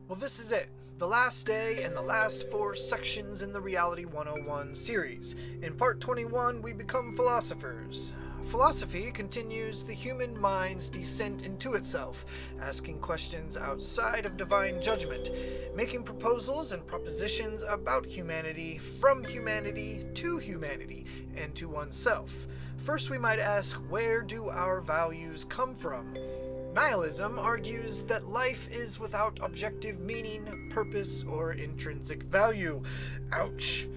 Well, this is it. The last day and the last 4 sections in the Reality 101 series. In part 21, we become philosophers. Philosophy continues the human mind's descent into itself, asking questions outside of divine judgment, making proposals and propositions about humanity, from humanity, and to oneself. First, we might ask, where do our values come from? Nihilism argues that life is without objective meaning, purpose, or intrinsic value. Ouch.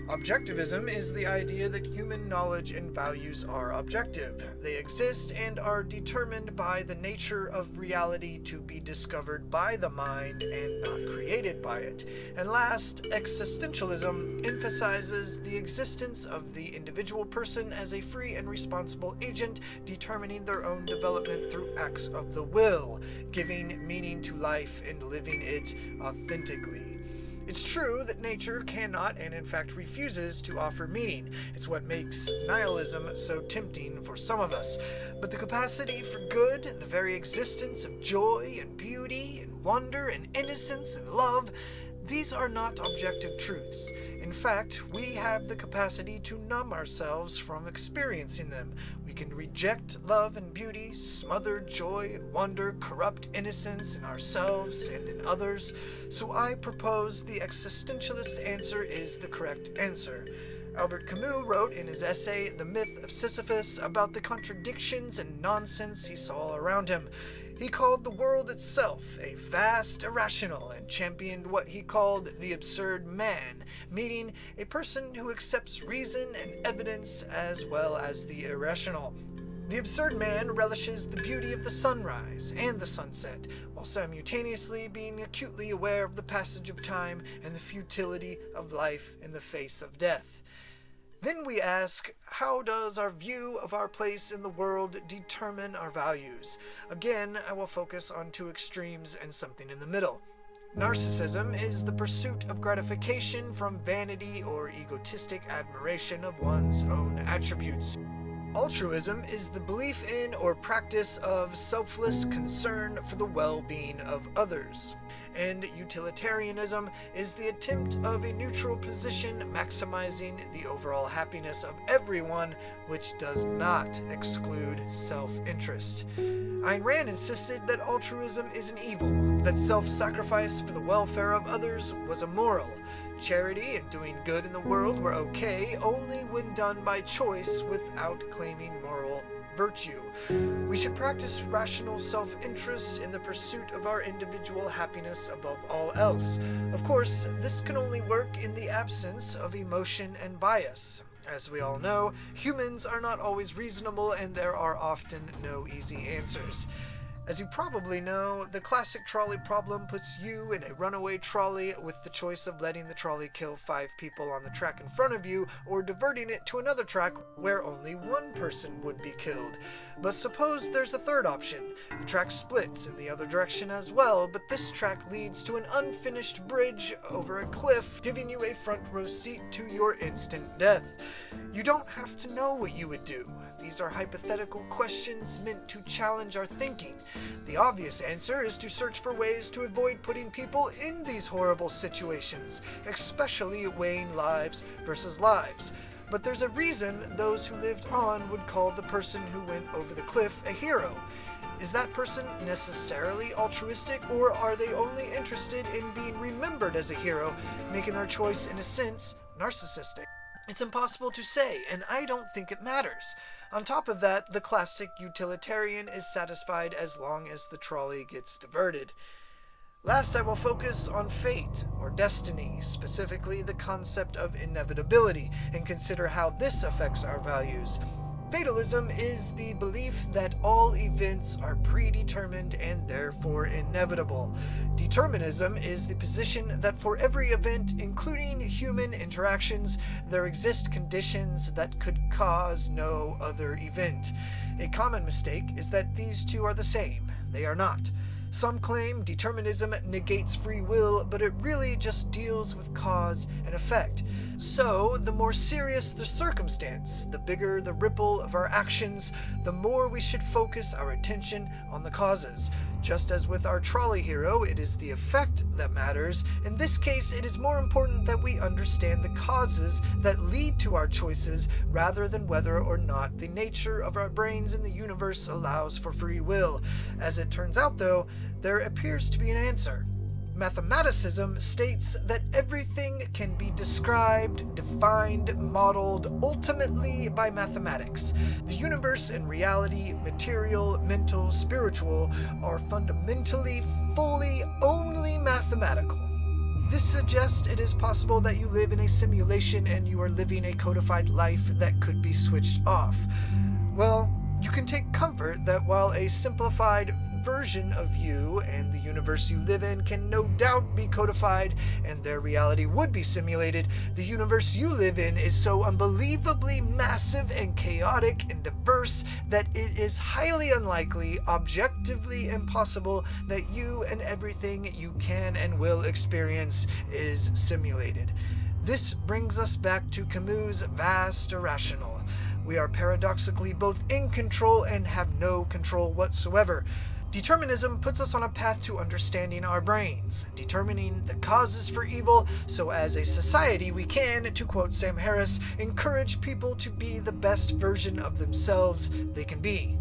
Objectivism is the idea that human knowledge and values are objective. They exist and are determined by the nature of reality to be discovered by the mind and not created by it. And last, existentialism emphasizes the existence of the individual person as a free and responsible agent, determining their own development through acts of the will, giving meaning to life and living it authentically. It's true that nature cannot and in fact refuses to offer meaning. It's what makes nihilism so tempting for some of us. But the capacity for good, the very existence of joy and beauty and wonder and innocence and love, these are not objective truths. In fact, we have the capacity to numb ourselves from experiencing them. We can reject love and beauty, smother joy and wonder, corrupt innocence in ourselves and in others. So I propose the existentialist answer is the correct answer. Albert Camus wrote in his essay, The Myth of Sisyphus, about the contradictions and nonsense he saw around him. He called the world itself a vast irrational and championed what he called the absurd man, meaning a person who accepts reason and evidence as well as the irrational. The absurd man relishes the beauty of the sunrise and the sunset, while simultaneously being acutely aware of the passage of time and the futility of life in the face of death. Then we ask, how does our view of our place in the world determine our values? Again, I will focus on 2 extremes and something in the middle. Narcissism is the pursuit of gratification from vanity or egotistic admiration of one's own attributes. Altruism is the belief in or practice of selfless concern for the well-being of others. And utilitarianism is the attempt of a neutral position maximizing the overall happiness of everyone, which does not exclude self-interest. Ayn Rand insisted that altruism is an evil, that self-sacrifice for the welfare of others was immoral. Charity and doing good in the world were okay only when done by choice without claiming moral virtue. We should practice rational self-interest in the pursuit of our individual happiness above all else. Of course, this can only work in the absence of emotion and bias. As we all know, humans are not always reasonable and there are often no easy answers. As you probably know, the classic trolley problem puts you in a runaway trolley with the choice of letting the trolley kill 5 people on the track in front of you or diverting it to another track where only 1 person would be killed. But suppose there's a third option. The track splits in the other direction as well, but this track leads to an unfinished bridge over a cliff, giving you a front row seat to your instant death. You don't have to know what you would do. These are hypothetical questions meant to challenge our thinking. The obvious answer is to search for ways to avoid putting people in these horrible situations, especially weighing lives versus lives. But there's a reason those who lived on would call the person who went over the cliff a hero. Is that person necessarily altruistic, or are they only interested in being remembered as a hero, making their choice, in a sense, narcissistic? It's impossible to say, and I don't think it matters. On top of that, the classic utilitarian is satisfied as long as the trolley gets diverted. Last, I will focus on fate, or destiny, specifically the concept of inevitability, and consider how this affects our values. Fatalism is the belief that all events are predetermined and therefore inevitable. Determinism is the position that for every event, including human interactions, there exist conditions that could cause no other event. A common mistake is that these two are the same. They are not. Some claim determinism negates free will, but it really just deals with cause and effect. So, the more serious the circumstance, the bigger the ripple of our actions, the more we should focus our attention on the causes. Just as with our trolley hero, it is the effect that matters. In this case, it is more important that we understand the causes that lead to our choices rather than whether or not the nature of our brains in the universe allows for free will. As it turns out, though, there appears to be an answer. Mathematicism states that everything can be described, defined, modeled, ultimately by mathematics. The universe and reality, material, mental, spiritual, are fundamentally, fully, only mathematical. This suggests it is possible that you live in a simulation and you are living a codified life that could be switched off. Well, you can take comfort that while a simplified version of you and the universe you live in can no doubt be codified and their reality would be simulated, the universe you live in is so unbelievably massive and chaotic and diverse that it is highly unlikely, objectively impossible, that you and everything you can and will experience is simulated. This brings us back to Camus' vast irrational. We are paradoxically both in control and have no control whatsoever. Determinism puts us on a path to understanding our brains, determining the causes for evil, so as a society we can, to quote Sam Harris, encourage people to be the best version of themselves they can be.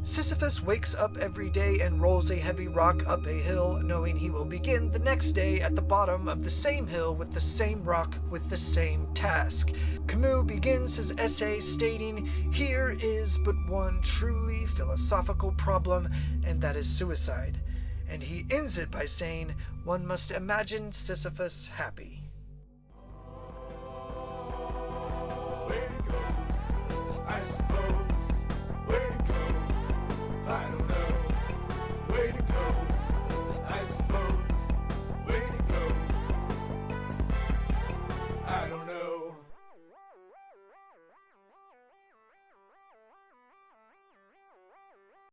Sisyphus wakes up every day and rolls a heavy rock up a hill, knowing he will begin the next day at the bottom of the same hill with the same rock with the same task. Camus begins his essay stating, "Here is but one truly philosophical problem, and that is suicide." And he ends it by saying, "One must imagine Sisyphus happy."